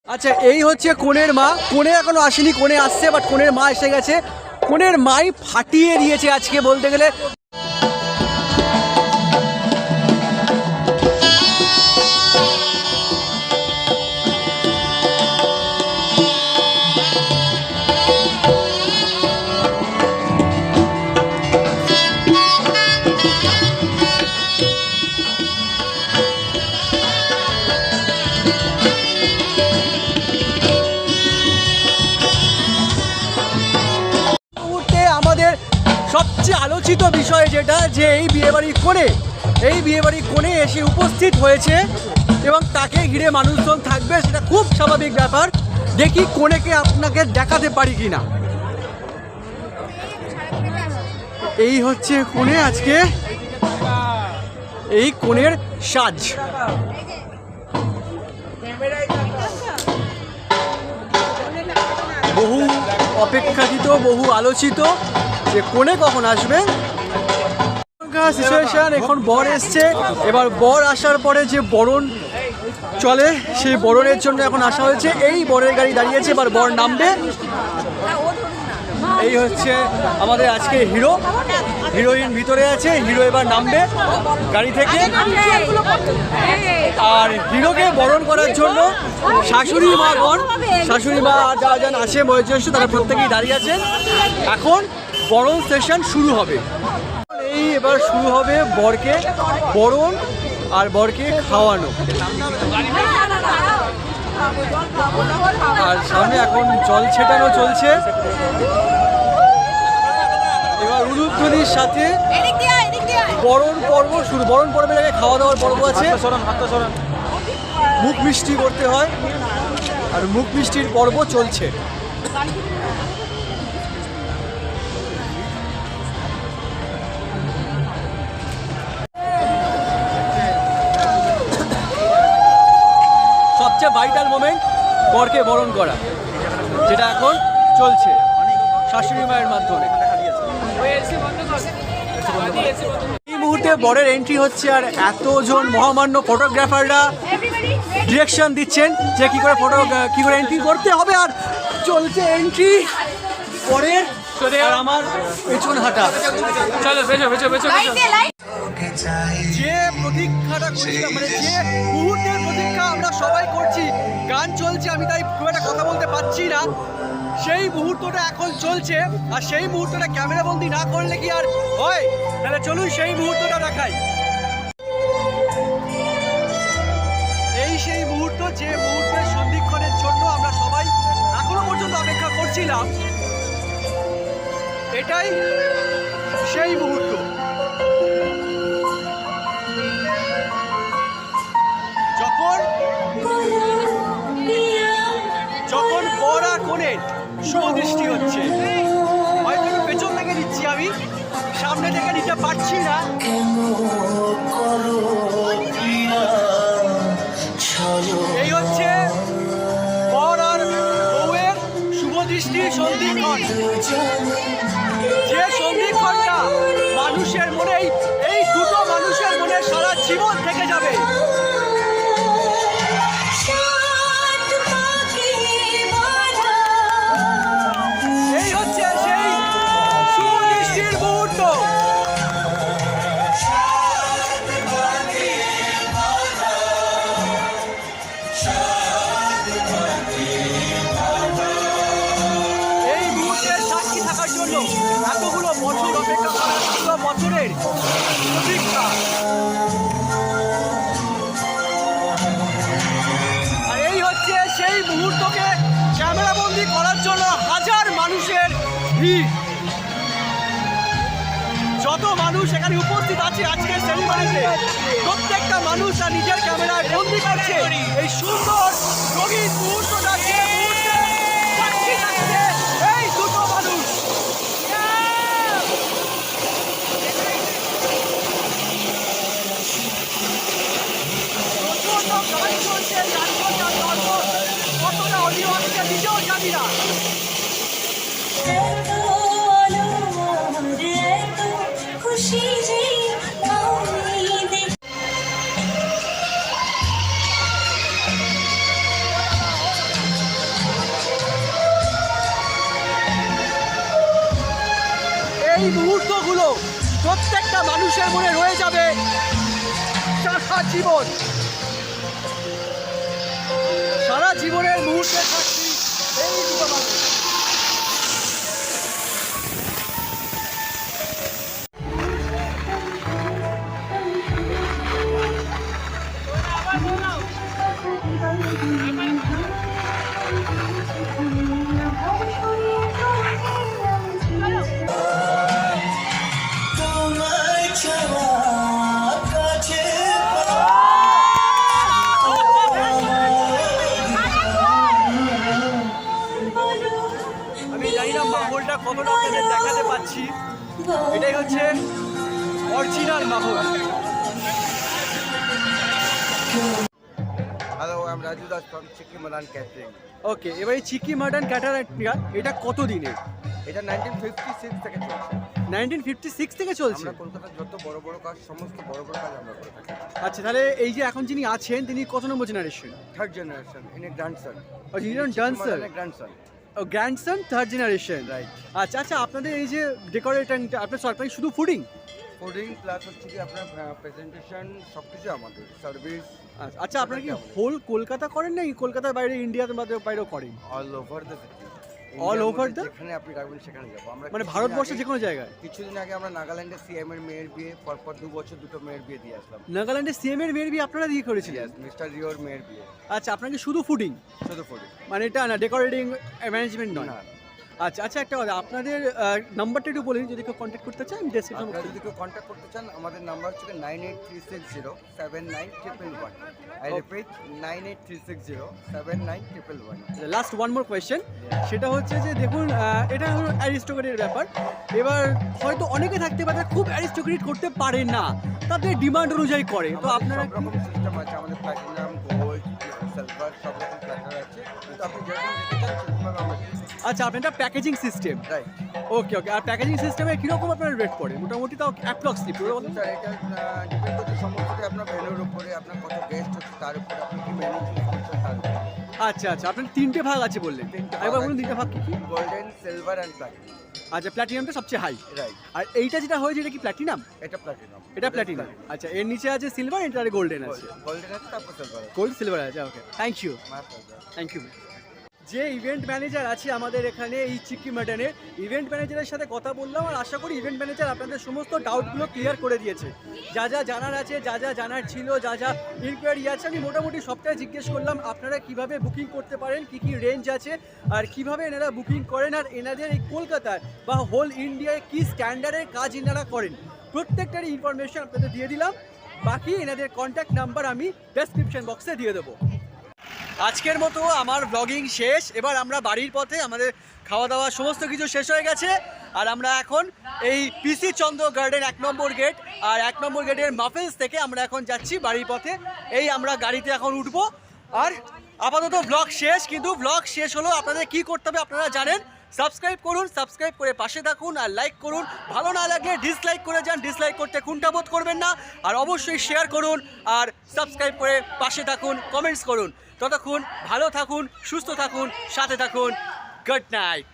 আচ্ছা, এই হচ্ছে কনের মা। কনে এখনো আসেনি, কনে আসছে, বাট কনের মা এসে গেছে। কনের মাই ফাটিয়ে দিয়েছে আজকে বলতে গেলে। সবচেয়ে আলোচিত বিষয় যেটা, যে এই বিয়েবাড়ির কোণে এসে উপস্থিত হয়েছে এবং তাকে ঘিরে মানুষজন থাকবে, সেটা খুব স্বাভাবিক ব্যাপার। দেখি কোণেকে আপনাকে দেখাতে পারি কিনা। এই হচ্ছে কোণে আজকে, এই কোণের সাজ। বহু অপেক্ষাকৃত, বহু আলোচিত যে কোণে কখন আসবে। সিচুয়েশন, এখন বর এসছে, এবার বর আসার পরে যে বরণ চলে, সেই বরণের জন্য এখন আসা হয়েছে। এই বরের গাড়ি দাঁড়িয়েছে, এবার বর নামবে। এই হচ্ছে আমাদের আজকে হিরো, হিরোইন ভিতরে আছে, হিরো এবার নামবে গাড়ি থেকে। আর হিরোকে বরণ করার জন্য শাশুড়ি মা যারা যারা আছে বয়োজ্যেষ্ঠ, তারা প্রত্যেকেই দাঁড়িয়ে আছেন। এখন বরণ সেশন শুরু হবে। এই এবার শুরু হবে বরকে বরণ আর বরকে খাওয়ানো। আর সামনে এখন জল ছেটানো চলছে। এবার উলুধ্বনির সাথে বরণ পর্ব শুরু। বরণ পর্বের আগে খাওয়া দাওয়ার পর্ব আছে। মুখ মিষ্টি করতে হয়, আর মুখ মিষ্টির পর্ব চলছে। সবচেয়ে ভাইটাল মোমেন্ট, বরকে বরণ করা, যেটা এখন চলছে শাশুড়ি মায়ের মাধ্যমে। এই মুহূর্তে বরের এন্ট্রি হচ্ছে, আর এতজন মহামান্য ফটোগ্রাফাররা ডিরেকশন দিচ্ছেন যে কি করে এন্ট্রি করতে হবে। আর চলছে এন্ট্রি বরের, আর আমার পেছন হাঁটা। চলো যে প্রতীক্ষাটা করছিলাম, মানে যে মুহূর্তের প্রতীক্ষা আমরা সবাই করছি, গান চলছে, আমি তাই খুব একটা কথা বলতে পারছি না। সেই মুহূর্তটা এখন চলছে, আর সেই মুহূর্তটা ক্যামেরাবন্দি না করলে কি আর হয়? তাহলে চলুন সেই মুহূর্তটা দেখাই। এই সেই মুহূর্ত, যে মুহূর্তের সন্ধিক্ষণের জন্য আমরা সবাই এখনো পর্যন্ত অপেক্ষা করছিলাম। এটাই সেই মুহূর্ত। যখন বর আর কনের শুভদৃষ্টি হচ্ছে। হয়তো পেছন থেকে নিচ্ছি, আমি সামনে থেকে নিতে পারছি না। এই হচ্ছে বর আর বউয়ের শুভদৃষ্টির সন্ধিক্ষণ। যে সন্ধিক্ষণটা মানুষের মনে, এই দুটো মানুষের মনে সারা জীবন থেকে যাবে। এতগুলো বছর অপেক্ষা করা, এতগুলো বছরের প্রতীক্ষা। আর এই হচ্ছে সেই মুহূর্তকে ক্যামেরাবন্দি করার জন্য হাজার মানুষের ভিড়। যত মানুষ এখানে উপস্থিত আছে আজকের সেরিমনিতে, প্রত্যেকটা মানুষ তার নিজের ক্যামেরায় বন্দি করছে এই সুন্দর রঙিন মুহূর্তটা। যে মুহূর্তে সাক্ষী থাকছে এই দুটো মানুষ। কতটা অডিও আসছে নিজেও জানি না। মানুষের মনে রয়ে যাবে সারা জীবন, সারা জীবনের মুহূর্তে সাক্ষী এই দুটো মানুষ। আমি জানি না মাহৌলটা কতটা আপনাদের দেখাতে পাচ্ছি, এটাই হচ্ছে অরিজিনাল মাহৌল। Hello, I am Raju Das from Chiki mutton catering. Okay, এবার এই চিকি মাটন ক্যাটারিং এটা কত দিনের? এটা 1956 থেকে চলছে। 1956 থেকে চলছে? আমরা কলকাতার যত বড় বড় কাজ, সমস্ত বড় বড় কাজ আমরা করে থাকি। আচ্ছা, তাহলে এই যে এখন যিনি আছেন তিনি কত নম্বর জেনারেশন? থার্ড জেনারেশন, ইনি গ্র্যান্ডসন। ও, যিনি গ্র্যান্ডসন? গ্র্যান্ডসন। ও, গ্র্যান্ডসন থার্ড জেনারেশন, রাইট। আচ্ছা আচ্ছা, আপনাদের এই যে ডেকোরেটর, আপনার সরকারি শুধু ফুডিং? ফুডিং প্লাস হচ্ছে কি আপনার প্রেজেন্টেশন, সব কিছু আমাদের সার্ভিস। আচ্ছা, আপনারা কি হোল কলকাতা করেন না কলকাতার বাইরে, ইন্ডিয়ার বাইরেও করেন? All over the city. All over the, যেখানে আপনি রাখবেন সেখানে যাবো আমরা। মানে ভারতবর্ষের যে কোনো জায়গায়? কিছুদিন আগে আমরা নাগাল্যান্ডে সিএম এর মেয়ের বিয়ে, পরপর 2 বছর দুটো মেয়ের বিয়ে দিয়ে আসলাম। নাগাল্যান্ডে সিএম এর মেয়ের বিয়ে আপনারা দিয়ে করেছিলেন? মিস্টার রিওর মেয়ের বিয়ে। আচ্ছা, আপনার কি শুধু ফুডিং? শুধু ফুডিং, মানে এটা না ডেকোরেটিং ম্যানেজমেন্ট নয়? না। আচ্ছা আচ্ছা, একটা কথা, আপনাদের নাম্বারটা একটু বলুন যদি কেউ কন্ট্যাক্ট করতে চান। আপনারা যদি কেউ কন্ট্যাক্ট করতে চান, আমাদের নাম্বার হচ্ছে 9836079111। I repeat 9836079111। Last one more question, সেটা হচ্ছে যে দেখুন, এটা হলো অ্যারিস্টোক্রেটের ব্যাপার। এবার হয়তো অনেকে থাকতে পারে খুব অ্যারিস্টোক্রেট করতে পারে না, তাদের ডিমান্ড অনুযায়ী করে, তো আপনারা সব রকম সিস্টেম আছে আমাদের, প্ল্যাটিনাম, গোল্ড, সিলভার, সব রকম প্ল্যাটার আছে, কিন্তু আপনি যেরকম দিতে চান সেরকমভাবে আমরা দিই। আচ্ছা, আপনার এটা প্যাকেজিং সিস্টেম? রাইট। ওকে ওকে, আর প্যাকেজিং সিস্টেমে কীরকম আপনার রেট পড়ে মোটামুটি, তাও অ্যাপ্রক্সলি পুরো বলুন? স্যার, এটা ডিপেন্ড করছে সমস্তটাই আপনার মেনুর উপরে, আপনার কত গেস্ট হচ্ছে তার উপরে, আপনি কি মেনু চুজ করছেন তার উপরে। আচ্ছা আচ্ছা, আপনার 3টে ভাগ আছে বললেন, এবার বলুন 3টে ভাগ কী কী? Golden, silver and platinum. আচ্ছা, প্ল্যাটিনামটা সবচেয়ে হাই? রাইট। আর এইটা যেটা হয়েছে এটা কি প্ল্যাটিনাম? এটা প্ল্যাটিনাম। এটা প্ল্যাটিনাম, আচ্ছা, এর নিচে আছে সিলভার, এটা গোল্ডেন আছে। গোল্ডেন আছে, তারপর সিলভার আছে। গোল্ড সিলভার আছে, okay, thank you. My pleasure. Thank you. যে ইভেন্ট ম্যানেজার আছে আমাদের এখানে এই চিকি মাটনের, ইভেন্ট ম্যানেজারের সাথে কথা বললাম, আর আশা করি ইভেন্ট ম্যানেজার আপনাদের সমস্ত ডাউটগুলো ক্লিয়ার করে দিয়েছে। যা যা জানার আছে, যা যা জানার ছিল, যা যা ইনকোয়ারি আছে, আমি মোটামুটি সবটাই জিজ্ঞেস করলাম। আপনারা কিভাবে বুকিং করতে পারেন, কি কি রেঞ্জ আছে, আর কিভাবে এনারা বুকিং করেন, আর এনাদের এই কলকাতায় বা হোল ইন্ডিয়ায় কি স্ট্যান্ডার্ডের কাজ এনারা করেন, প্রত্যেকটারই ইনফরমেশন আপনাদের দিয়ে দিলাম। বাকি এনাদের কন্ট্যাক্ট নাম্বার আমি ডেসক্রিপশন বক্সে দিয়ে দেবো। আজকের মতো আমার ব্লগিং শেষ, এবার আমরা বাড়ির পথে, আমাদের খাওয়া দাওয়া সমস্ত কিছু শেষ হয়ে গেছে, আর আমরা এখন এই পিসি চন্দ্র গার্ডেন 1 নম্বর গেট আর 1 নম্বর গেটের মাফেলস থেকে আমরা এখন যাচ্ছি বাড়ির পথে। এই আমরা গাড়িতে এখন উঠবো, আর আপাতত ব্লগ শেষ, কিন্তু ব্লগ শেষ হলো আপনাদের কি করতে হবে আপনারা জানেন। সাবস্ক্রাইব করুন, সাবস্ক্রাইব করে পাশে থাকুন, আর লাইক করুন, ভালো না লাগলে ডিসলাইক করে যান, ডিসলাইক করতে কুণ্ঠাবোধ করবেন না, আর অবশ্যই শেয়ার করুন, আর সাবস্ক্রাইব করে পাশে থাকুন, কমেন্টস করুন। ততক্ষণ ভালো থাকুন, সুস্থ থাকুন, সাথে থাকুন। Good night.